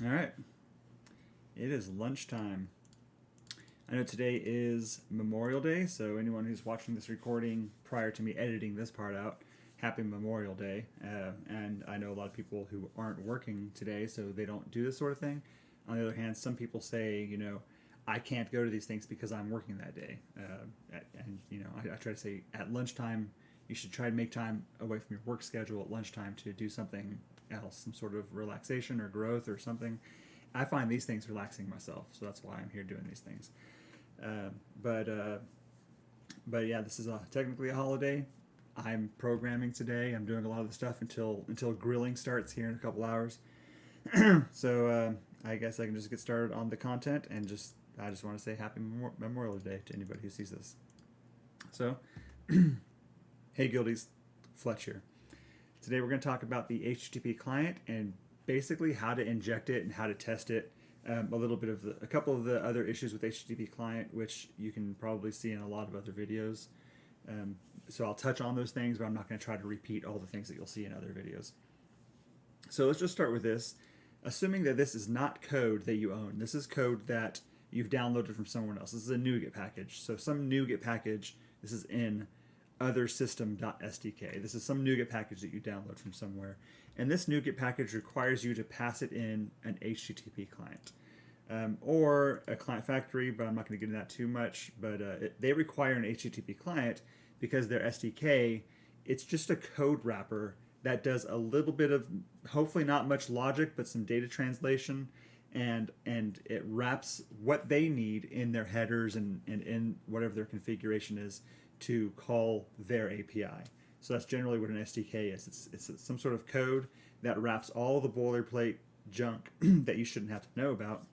All right. It is lunchtime. I know today is Memorial Day, so anyone who's watching this recording prior to me editing this part out, happy Memorial Day. And I know a lot of people who aren't working today, so they don't do this sort of thing. On the other hand, some people say, I can't go to these things because I'm working that day. I try to say at lunchtime, you should try to make time away from your work schedule at lunchtime to do something else, some sort of relaxation or growth or something. I find these things relaxing myself, so that's why I'm here doing these things. Uh, but uh, but yeah, this is technically a holiday. I'm programming today. I'm doing a lot of the stuff until grilling starts here in a couple hours. So I guess I can just get started on the content and I just want to say Happy Memorial Day to anybody who sees this. So, hey Guildies, Fletch here. Today we're going to talk about the HTTP client and basically how to inject it and how to test it. A couple of the other issues with HTTP client, which you can probably see in a lot of other videos. So I'll touch on those things, but I'm not going to try to repeat all the things that you'll see in other videos. So let's just start with this. Assuming that this is not code that you own, this is code that you've downloaded from someone else. This is a NuGet package. So some NuGet package, this is in othersystem.sdk. This is some NuGet package that you download from somewhere. And this NuGet package requires you to pass it in an HTTP client. Or a client factory, but I'm not going to get into that too much. But they require an HTTP client because their SDK, it's just a code wrapper that does a little bit of, hopefully not much logic, but some data translation, and it wraps what they need in their headers and in whatever their configuration is to call their API. So that's generally what an SDK is. It's some sort of code that wraps all the boilerplate junk that you shouldn't have to know about.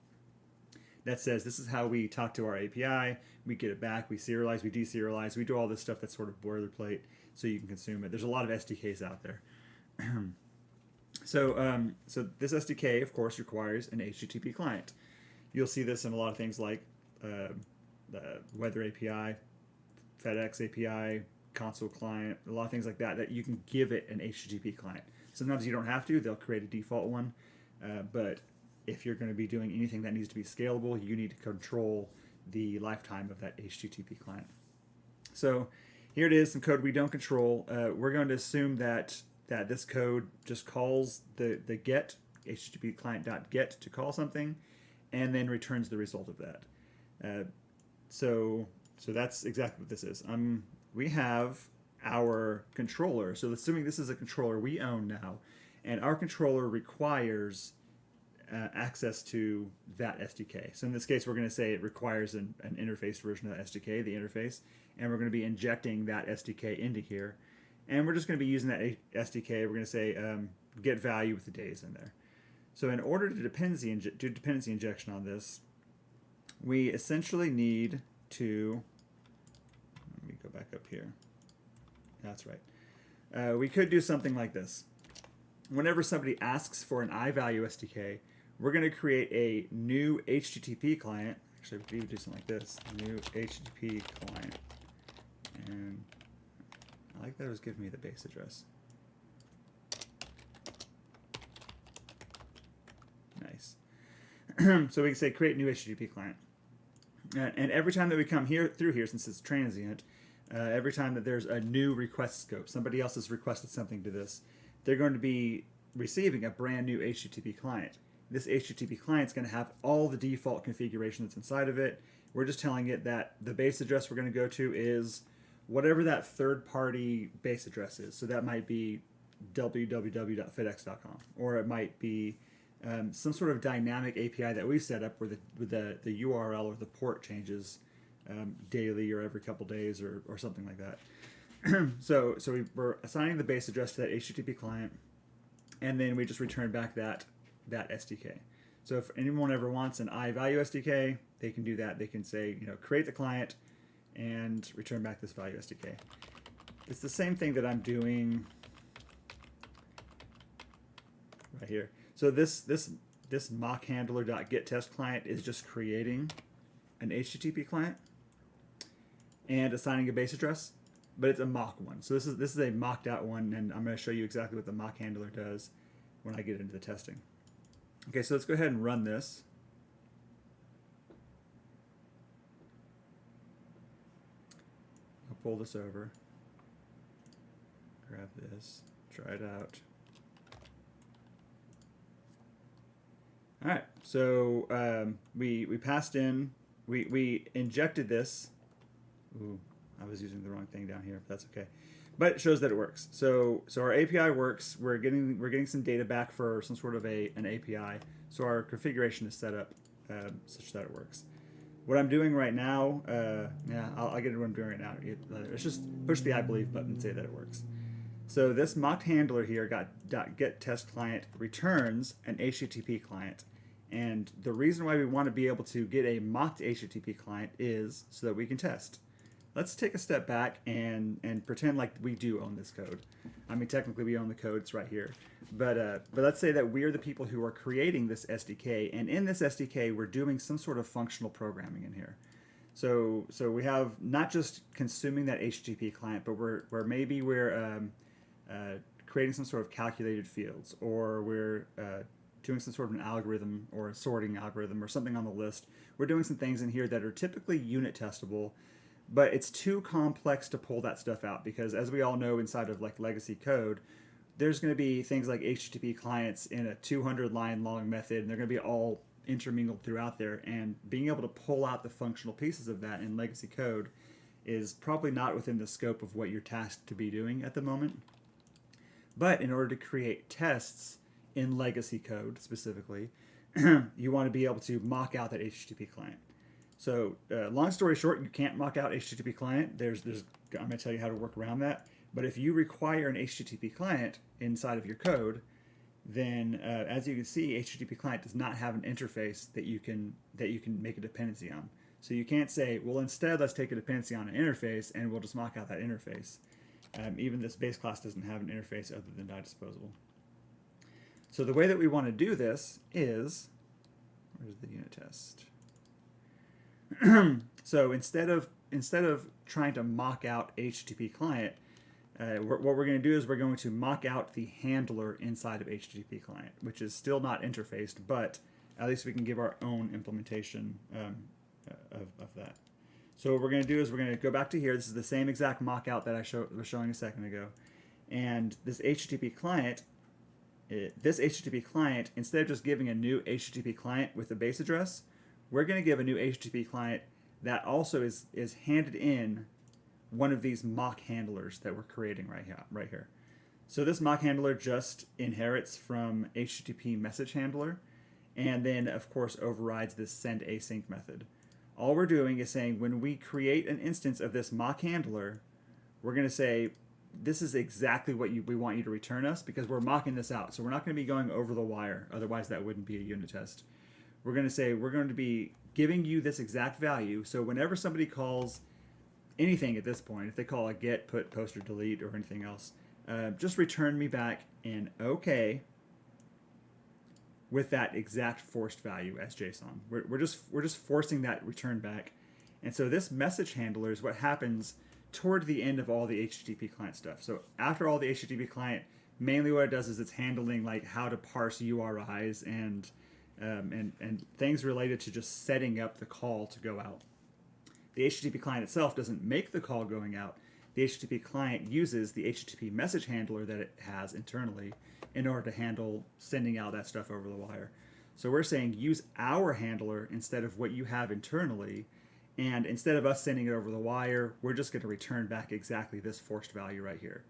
That says this is how we talk to our API, we get it back, we serialize, we deserialize, we do all this stuff that's sort of boilerplate so you can consume it. There's a lot of SDKs out there. So this SDK, of course, requires an HTTP client. You'll see this in a lot of things like the Weather API, FedEx API, console client, a lot of things like that you can give it an HTTP client. Sometimes you don't have to. They'll create a default one. But if you're going to be doing anything that needs to be scalable, you need to control the lifetime of that HTTP client. So here it is, some code we don't control. We're going to assume that this code just calls the get, HTTP client.get to call something, and then returns the result of that. So that's exactly what this is. We have our controller. So assuming this is a controller we own now, and our controller requires access to that SDK. So in this case, we're going to say it requires an interface version of that SDK, the interface, and we're going to be injecting that SDK into here. And we're just going to be using that SDK. We're going to say get value with the days in there. So in order to do dependency injection on this, we essentially need to, let me go back up here. That's right. We could do something like this. Whenever somebody asks for an iValue SDK, we're going to create a new HTTP client. Actually, we could do something like this. New HTTP client. And I like that it was giving me the base address. Nice. So we can say create new HTTP client. And every time that we come through here, since it's transient, every time that there's a new request scope, somebody else has requested something to this, they're going to be receiving a brand new HTTP client. This HTTP client is going to have all the default configuration that's inside of it. We're just telling it that the base address we're going to go to is whatever that third-party base address is. So that might be www.fedex.com, or it might be some sort of dynamic API that we set up where the URL or the port changes daily or every couple days or something like that. So we're assigning the base address to that HTTP client, and then we just return back that SDK. So if anyone ever wants an iValue SDK, they can do that. They can say, create the client and return back this value SDK. It's the same thing that I'm doing right here. So this mock handler.getTest client is just creating an HTTP client and assigning a base address, but it's a mock one. So this is a mocked out one, and I'm going to show you exactly what the mock handler does when I get into the testing. Okay, so let's go ahead and run this. I'll pull this over, grab this, try it out. All right, so we passed in, we injected this. Ooh, I was using the wrong thing down here, but that's okay. But it shows that it works. So our API works. We're getting some data back for some sort of an API. So our configuration is set up such that it works. What I'm doing right now, yeah, I'll get into what I'm doing right now. Let's just push the I believe button and say that it works. So this mocked handler here got .getTestClient returns an HTTP client. And the reason why we want to be able to get a mocked HTTP client is so that we can test. Let's take a step back and pretend like we do own this code. I mean, technically we own the code, it's right here. But let's say that we're the people who are creating this SDK, and in this SDK we're doing some sort of functional programming in here. So we have not just consuming that HTTP client, but we're creating some sort of calculated fields, or we're doing some sort of an algorithm or a sorting algorithm or something on the list. We're doing some things in here that are typically unit testable, but it's too complex to pull that stuff out because, as we all know, inside of like legacy code, there's going to be things like HTTP clients in a 200-line long method, and they're going to be all intermingled throughout there. And being able to pull out the functional pieces of that in legacy code is probably not within the scope of what you're tasked to be doing at the moment. But in order to create tests in legacy code specifically, you want to be able to mock out that HTTP client. So long story short, you can't mock out HTTP client. I'm going to tell you how to work around that. But if you require an HTTP client inside of your code, then as you can see, HTTP client does not have an interface that you can make a dependency on. So you can't say, well, instead let's take a dependency on an interface and we'll just mock out that interface. Even this base class doesn't have an interface other than disposable. So the way that we want to do this is, where's the unit test? So instead of trying to mock out HTTP client, what we're going to do is we're going to mock out the handler inside of HTTP client, which is still not interfaced, but at least we can give our own implementation of that. So what we're going to do is we're going to go back to here. This is the same exact mock out that I was showing a second ago. And this HTTP client, instead of just giving a new HTTP client with a base address, we're going to give a new HTTP client that also is handed in one of these mock handlers that we're creating right here. So this mock handler just inherits from HTTP message handler, and then of course overrides this send async method. All we're doing is saying when we create an instance of this mock handler, we're going to say this is exactly what we want you to return us, because we're mocking this out. So we're not going to be going over the wire. Otherwise that wouldn't be a unit test. We're going to say we're going to be giving you this exact value. So whenever somebody calls anything at this point, if they call a get, put, post, or delete, or anything else, just return me back an OK with that exact forced value as JSON. We're just forcing that return back. And so this message handler is what happens toward the end of all the HTTP client stuff. So after all the HTTP client, mainly what it does is it's handling like how to parse URIs and things related to just setting up the call to go out. The HTTP client itself doesn't make the call going out. The HTTP client uses the HTTP message handler that it has internally in order to handle sending out that stuff over the wire. So we're saying use our handler instead of what you have internally, and instead of us sending it over the wire, we're just going to return back exactly this forced value right here.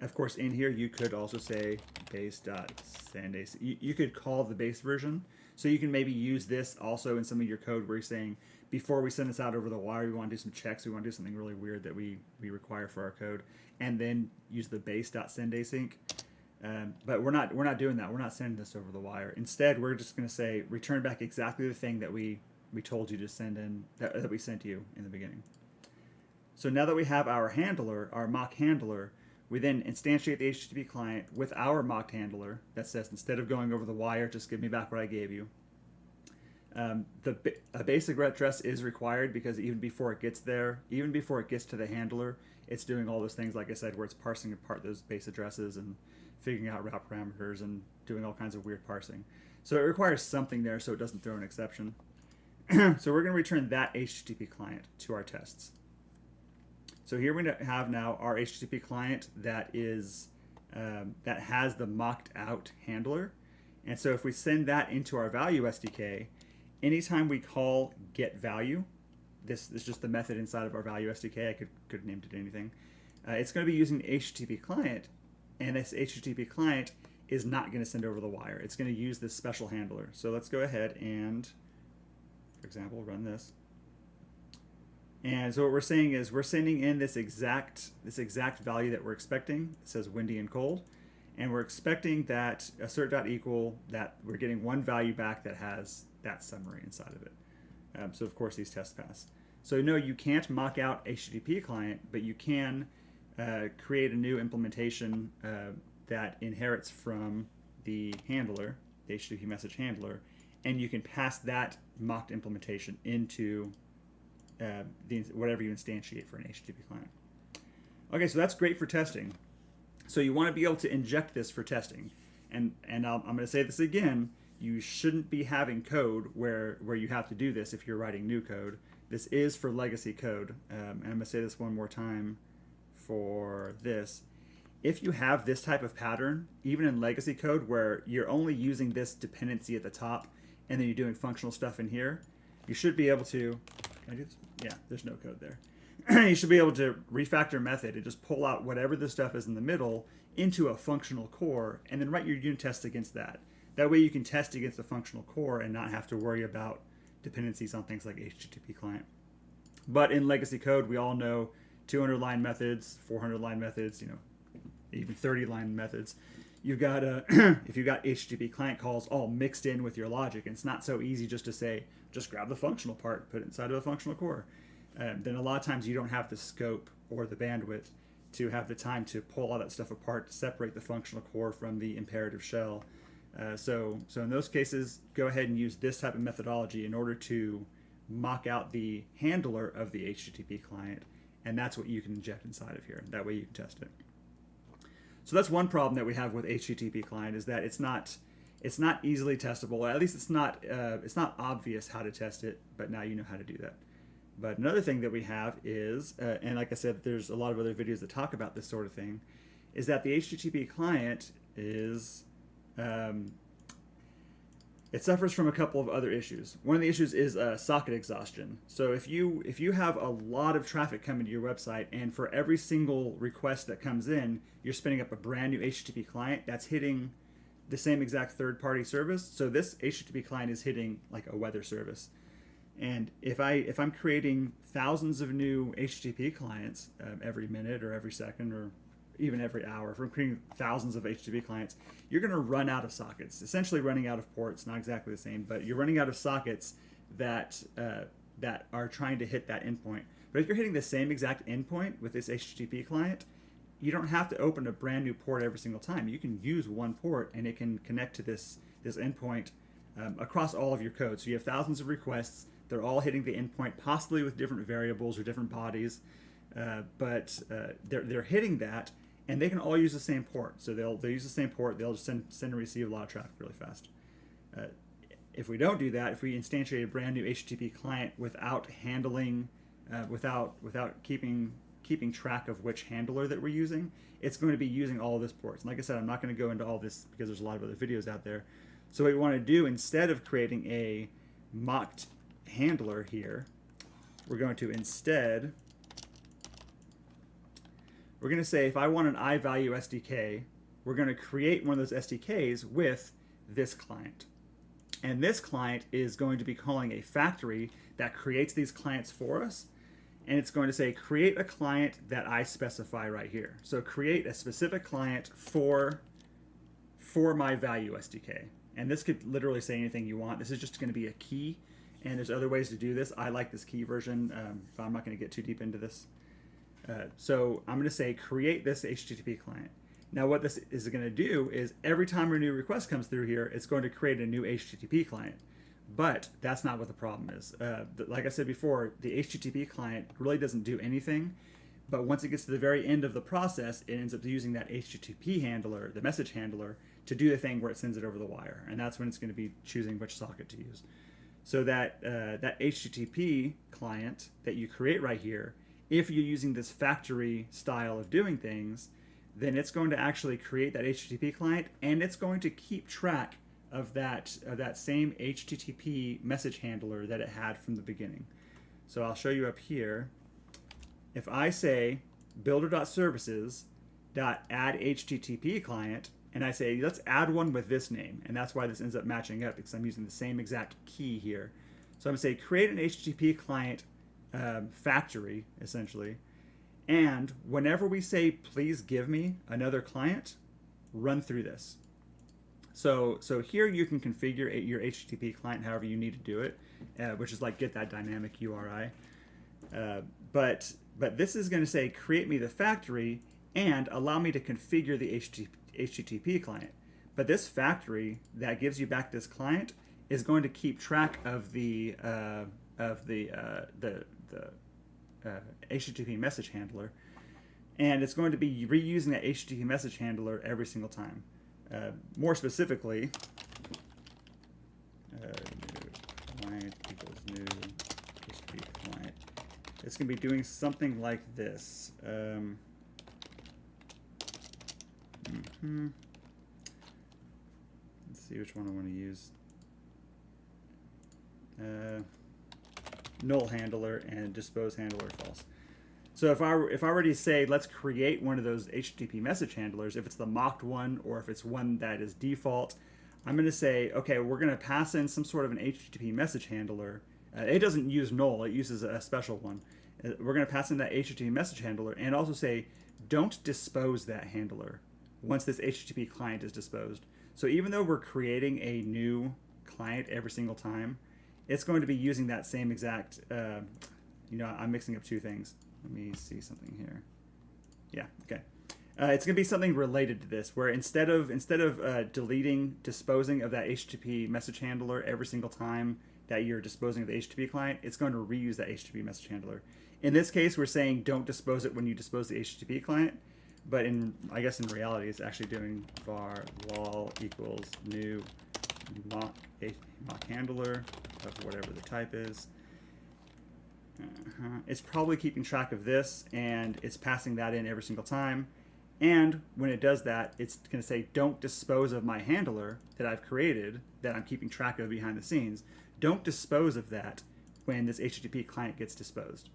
Of course, in here you could also say base.sendace. You could call the base version, so you can maybe use this also in some of your code where you're saying, before we send this out over the wire, we want to do some checks, we want to do something really weird that we require for our code, and then use the base.sendasync. But we're not doing that. We're not sending this over the wire. Instead, we're just going to say return back exactly the thing that we told you to send in, that we sent you in the beginning. So now that we have our handler, our mock handler, we then instantiate the HTTP client with our mocked handler that says, instead of going over the wire, just give me back what I gave you. A basic address is required because even before it gets there, even before it gets to the handler, it's doing all those things, like I said, where it's parsing apart those base addresses and figuring out route parameters and doing all kinds of weird parsing. So it requires something there so it doesn't throw an exception. So we're going to return that HTTP client to our tests. So here we have now our HTTP client that is that has the mocked out handler. And so if we send that into our value SDK, anytime we call get value, this is just the method inside of our value SDK. I could have named it anything. It's going to be using the HTTP client, and this HTTP client is not going to send over the wire. It's going to use this special handler. So let's go ahead and, for example, run this. And so what we're saying is we're sending in this exact value that we're expecting. It says windy and cold, and we're expecting that assert.equal that we're getting one value back that has that summary inside of it. So of course these tests pass. So no, you can't mock out HTTP client, but you can create a new implementation that inherits from the handler, the HTTP message handler, and you can pass that mocked implementation into whatever you instantiate for an HTTP client. Okay, so that's great for testing. So you want to be able to inject this for testing. And I'm going to say this again, you shouldn't be having code where you have to do this if you're writing new code. This is for legacy code. And I'm going to say this one more time for this. If you have this type of pattern, even in legacy code where you're only using this dependency at the top and then you're doing functional stuff in here, you should be able to, can I do this? Yeah, there's no code there. You should be able to refactor method and just pull out whatever the stuff is in the middle into a functional core and then write your unit tests against that. That way you can test against the functional core and not have to worry about dependencies on things like HTTP client. But in legacy code, we all know 200-line methods, 400-line methods, even 30-line methods. You've got if you've got HTTP client calls all mixed in with your logic, and it's not so easy just to say, just grab the functional part, put it inside of a functional core. Then a lot of times you don't have the scope or the bandwidth to have the time to pull all that stuff apart, to separate the functional core from the imperative shell. So in those cases, go ahead and use this type of methodology in order to mock out the handler of the HTTP client, and that's what you can inject inside of here. That way you can test it. So that's one problem that we have with HTTP client, is that it's not easily testable. At least it's not obvious how to test it, but now you know how to do that. But another thing that we have is, and like I said, there's a lot of other videos that talk about this sort of thing, is that the HTTP client is, it suffers from a couple of other issues. One of the issues is socket exhaustion. So if you have a lot of traffic coming to your website, and for every single request that comes in, you're spinning up a brand new HTTP client that's hitting the same exact third-party service. So this HTTP client is hitting like a weather service. And if I'm creating thousands of new HTTP clients every minute or every second or even every hour, if I'm creating thousands of HTTP clients, you're going to run out of sockets. Essentially running out of ports, not exactly the same, but you're running out of sockets that are trying to hit that endpoint. But if you're hitting the same exact endpoint with this HTTP client, you don't have to open a brand new port every single time. You can use one port and it can connect to this endpoint across all of your code. So you have thousands of requests. They're all hitting the endpoint, possibly with different variables or different bodies, but they're hitting that, and they can all use the same port. So they'll use the same port. They'll just send and receive a lot of traffic really fast. If we don't do that, if we instantiate a brand new HTTP client without handling, without keeping track of which handler that we're using, it's going to be using all of this ports. And like I said, I'm not going to go into all this because there's a lot of other videos out there. So what we want to do, instead of creating a mocked handler here, we're going to say if I want an iValue SDK, we're going to create one of those SDKs with this client. And this client is going to be calling a factory that creates these clients for us. And it's going to say, create a client that I specify right here. So create a specific client for my value SDK. And this could literally say anything you want. This is just going to be a key. And there's other ways to do this. I like this key version, but I'm not going to get too deep into this. So I'm going to say create this HTTP client. Now what this is going to do is every time a new request comes through here, it's going to create a new HTTP client. But that's not what the problem is. Like I said before, the HTTP client really doesn't do anything. But once it gets to the very end of the process, it ends up using that HTTP handler, the message handler, to do the thing where it sends it over the wire, and that's when it's going to be choosing which socket to use. So that that HTTP client that you create right here, if you're using this factory style of doing things, then it's going to actually create that HTTP client, and it's going to keep track of that same HTTP message handler that it had from the beginning. So I'll show you up here. If I say builder.services.add HTTP client, and I say, let's add one with this name, and that's why this ends up matching up, because I'm using the same exact key here. So I'm going to say create an HTTP client factory, essentially, and whenever we say please give me another client, run through this. So here you can configure your HTTP client however you need to do it, which is like get that dynamic URI. But this is going to say create me the factory and allow me to configure the HTTP client. But this factory that gives you back this client is going to keep track of the HTTP message handler, and it's going to be reusing that HTTP message handler every single time. More specifically, new client equals new HTTP client. It's going to be doing something like this. Let's see which one I want to use. Null handler and dispose handler false. So if I were to say let's create one of those HTTP message handlers, if it's the mocked one or if it's one that is default, I'm going to say, okay, we're going to pass in some sort of an HTTP message handler. It doesn't use null, it uses a special one. We're going to pass in that HTTP message handler and also say don't dispose that handler once this HTTP client is disposed. So even though we're creating a new client every single time, it's going to be using that same exact, I'm mixing up two things. Let me see something here. Yeah, okay. It's going to be something related to this, where instead of disposing of that HTTP message handler every single time that you're disposing of the HTTP client, it's going to reuse that HTTP message handler. In this case, we're saying don't dispose it when you dispose the HTTP client, but I guess in reality, it's actually doing var lol equals new mock handler of whatever the type is. It's probably keeping track of this, and it's passing that in every single time. And when it does that, it's going to say, don't dispose of my handler that I've created, that I'm keeping track of behind the scenes. Don't dispose of that when this HTTP client gets disposed.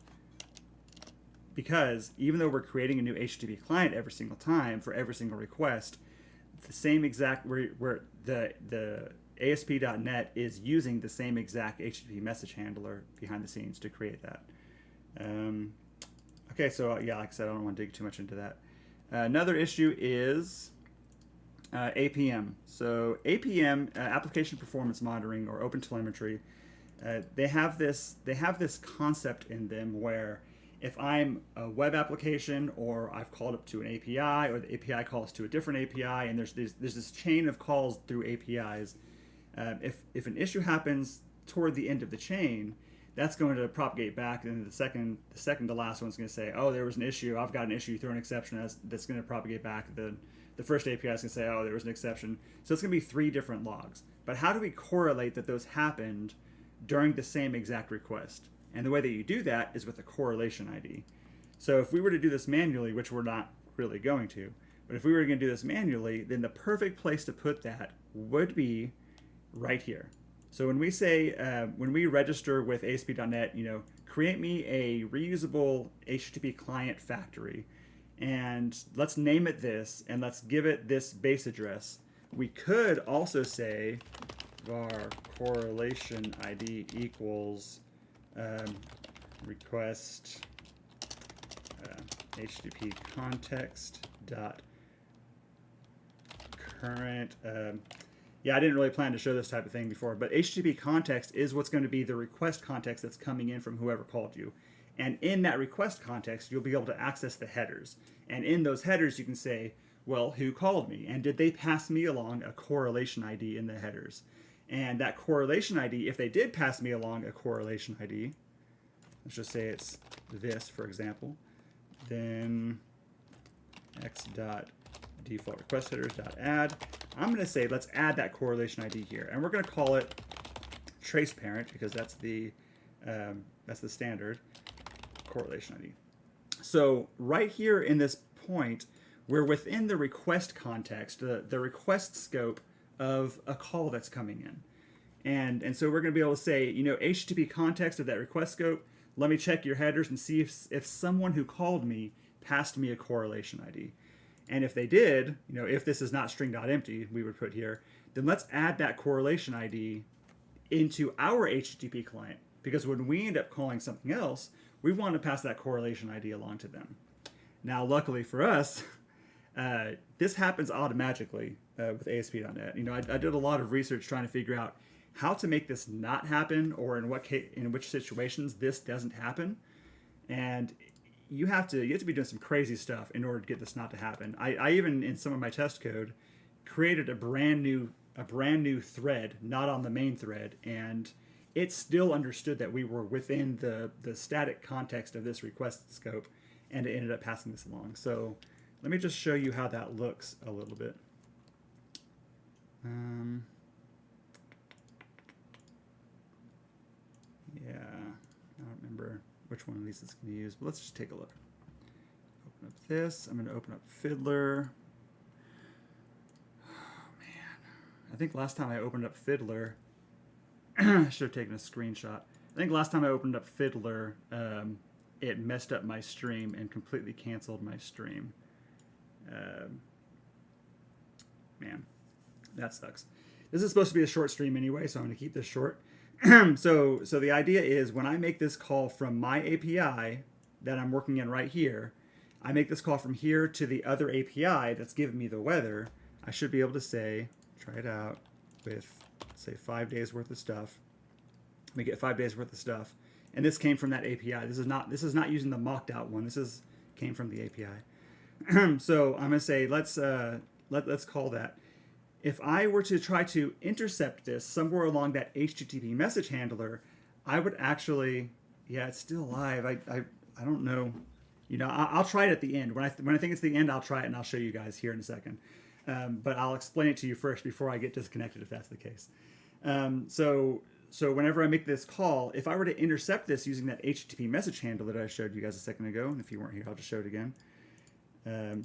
Because even though we're creating a new HTTP client every single time for every single request, the same exact, where the ASP.NET is using the same exact HTTP message handler behind the scenes to create that. Okay, so yeah, like I said, I don't want to dig too much into that. Another issue is APM. So APM, application performance monitoring, or OpenTelemetry, they have this concept in them where if I'm a web application, or I've called up to an API, or the API calls to a different API, and there's this chain of calls through APIs. If an issue happens toward the end of the chain, that's going to propagate back, and then the second to last one's going to say, oh, there was an issue, I've got an issue, throw an exception, that's going to propagate back. The first API is going to say, oh, there was an exception. So it's going to be 3 different logs. But how do we correlate that those happened during the same exact request? And the way that you do that is with a correlation ID. So if we were to do this manually, which we're not really going to, but if we were going to do this manually, then the perfect place to put that would be right here. So when we say, when we register with ASP.NET, create me a reusable HTTP client factory, and let's name it this, and let's give it this base address. We could also say var correlation ID equals request HTTP context dot current. Yeah, I didn't really plan to show this type of thing before, but HTTP context is what's going to be the request context that's coming in from whoever called you. And in that request context, you'll be able to access the headers. And in those headers, you can say, well, who called me? And did they pass me along a correlation ID in the headers? And that correlation ID, if they did pass me along a correlation ID, let's just say it's this, for example, then x dot default request headers.add. I'm going to say let's add that correlation ID here, and we're going to call it trace parent because that's the standard correlation ID. So right here in this point, we're within the request context, the request scope of a call that's coming in. And so we're going to be able to say, you know, HTTP context of that request scope, let me check your headers and see if someone who called me passed me a correlation ID. And if they did, you know, if this is not string.empty, we would put here, then let's add that correlation ID into our HTTP client. Because when we end up calling something else, we want to pass that correlation ID along to them. Now, luckily for us, this happens automatically with ASP.NET. You know, I did a lot of research trying to figure out how to make this not happen, or in which situations this doesn't happen. And you have to be doing some crazy stuff in order to get this not to happen. I even, in some of my test code, created a brand new thread, not on the main thread, and it still understood that we were within the static context of this request scope, and it ended up passing this along. So let me just show you how that looks a little bit. Yeah, I don't remember which one of these it's going to use, but let's just take a look. Open up this. I'm going to open up Fiddler. Oh, man. I think last time I opened up Fiddler, I should have taken a screenshot. I think last time I opened up Fiddler, it messed up my stream and completely canceled my stream. Man, that sucks. This is supposed to be a short stream anyway, so I'm going to keep this short. So the idea is when I make this call from my API that I'm working in right here, I make this call from here to the other API that's giving me the weather. I should be able to say, try it out with, say, 5 days worth of stuff. We get 5 days worth of stuff, and this came from that API. This is not using the mocked out one. This came from the API. So I'm gonna say let's call that. If I were to try to intercept this somewhere along that HTTP message handler, I would actually, yeah, it's still live. I don't know. You know, I'll try it at the end. When I think it's the end, I'll try it and I'll show you guys here in a second. But I'll explain it to you first before I get disconnected, if that's the case. So whenever I make this call, if I were to intercept this using that HTTP message handler that I showed you guys a second ago, and if you weren't here, I'll just show it again.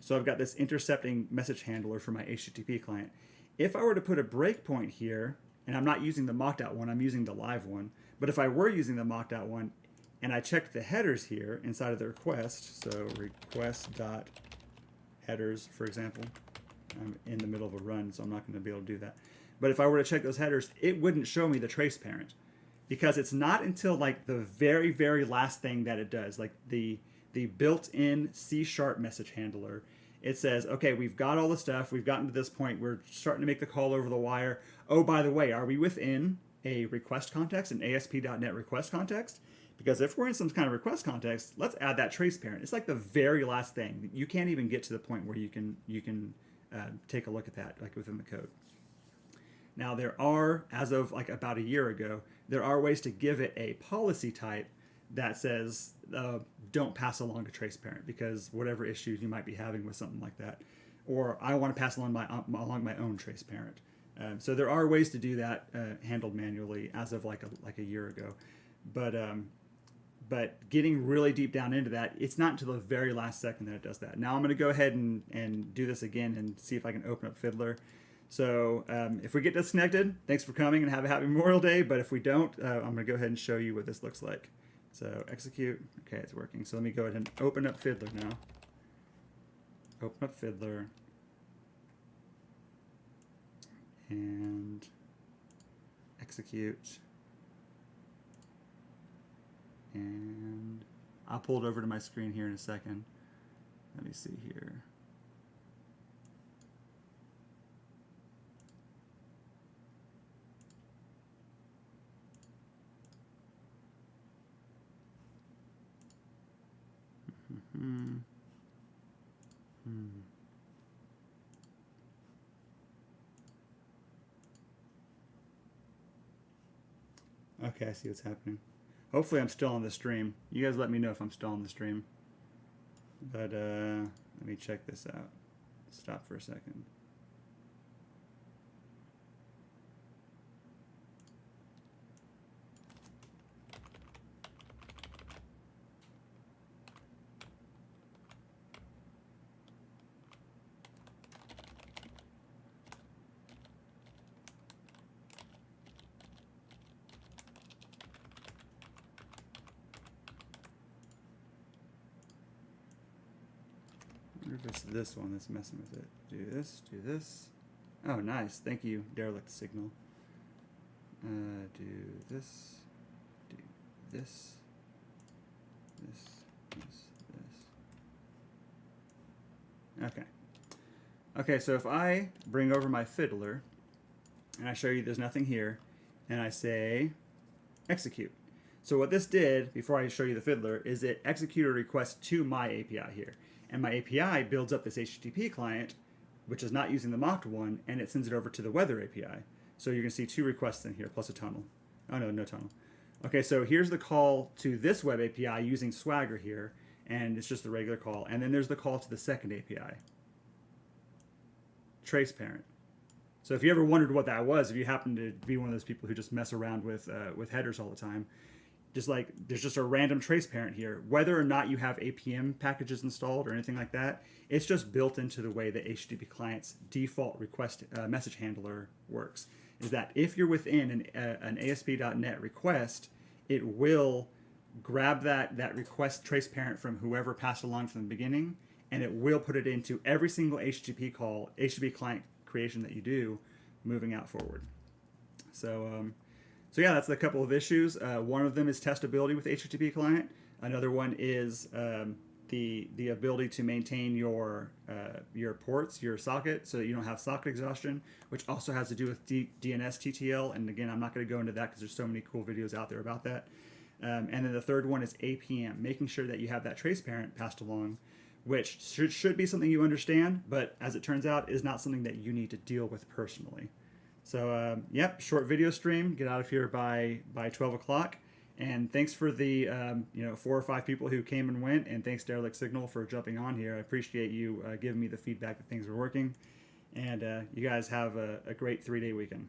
So I've got this intercepting message handler for my HTTP client. If I were to put a breakpoint here, and I'm not using the mocked out one, I'm using the live one, but if I were using the mocked out one, and I checked the headers here inside of the request, so request.headers, for example, I'm in the middle of a run, so I'm not going to be able to do that. But if I were to check those headers, it wouldn't show me the trace parent, because it's not until like the very, very last thing that it does, like the built-in C# message handler. It says, okay, we've got all the stuff. We've gotten to this point. We're starting to make the call over the wire. Oh, by the way, are we within a request context, an ASP.NET request context? Because if we're in some kind of request context, let's add that trace parent. It's like the very last thing. You can't even get to the point where you can take a look at that, like within the code. Now there are, as of like about a year ago, there are ways to give it a policy type that says don't pass along to trace parent, because whatever issues you might be having with something like that, or I want to pass along my own trace parent. So there are ways to do that handled manually as of like a year ago, but getting really deep down into that, it's not until the very last second that it does that. Now I'm going to go ahead and do this again and see if I can open up Fiddler. So if we get disconnected, thanks for coming and have a happy Memorial Day. But if we don't, I'm going to go ahead and show you what this looks like. So execute. Okay, it's working. So let me go ahead and open up Fiddler now. Open up Fiddler. And execute. And I'll pull it over to my screen here in a second. Let me see here. Okay, I see what's happening. Hopefully I'm still on the stream. You guys let me know if I'm still on the stream. But let me check this out. stop for a second. I wonder if it's this one that's messing with it. Do this, do this. Oh, nice. Thank you, derelict signal. Do this, do this, this. Okay. Okay, so if I bring over my fiddler, and I show you there's nothing here, and I say execute. So what this did, before I show you the fiddler, is it executed a request to my API here. And my API builds up this HTTP client, which is not using the mocked one, and it sends it over to the weather API. So you're going to see 2 requests in here, plus a tunnel. Oh, no, no tunnel. Okay, so here's the call to this web API using Swagger here, and it's just the regular call. And then there's the call to the second API, trace parent. So if you ever wondered what that was, if you happen to be one of those people who just mess around with headers all the time, just like there's just a random trace parent here. Whether or not you have APM packages installed or anything like that, it's just built into the way that HTTP client's default request message handler works. Is that if you're within an ASP.NET request, it will grab that request trace parent from whoever passed along from the beginning, and it will put it into every single HTTP call, HTTP client creation that you do moving out forward. So yeah, that's a couple of issues. One of them is testability with HTTP client. Another one is the ability to maintain your ports, your socket, so that you don't have socket exhaustion, which also has to do with DNS TTL. And again, I'm not going to go into that because there's so many cool videos out there about that. And then the third one is APM, making sure that you have that trace parent passed along, which should be something you understand, but as it turns out, is not something that you need to deal with personally. So, yep, short video stream. Get out of here by 12 o'clock. And thanks for the 4 or 5 people who came and went. And thanks, Derelict Signal, for jumping on here. I appreciate you giving me the feedback that things were working. And you guys have a great 3-day weekend.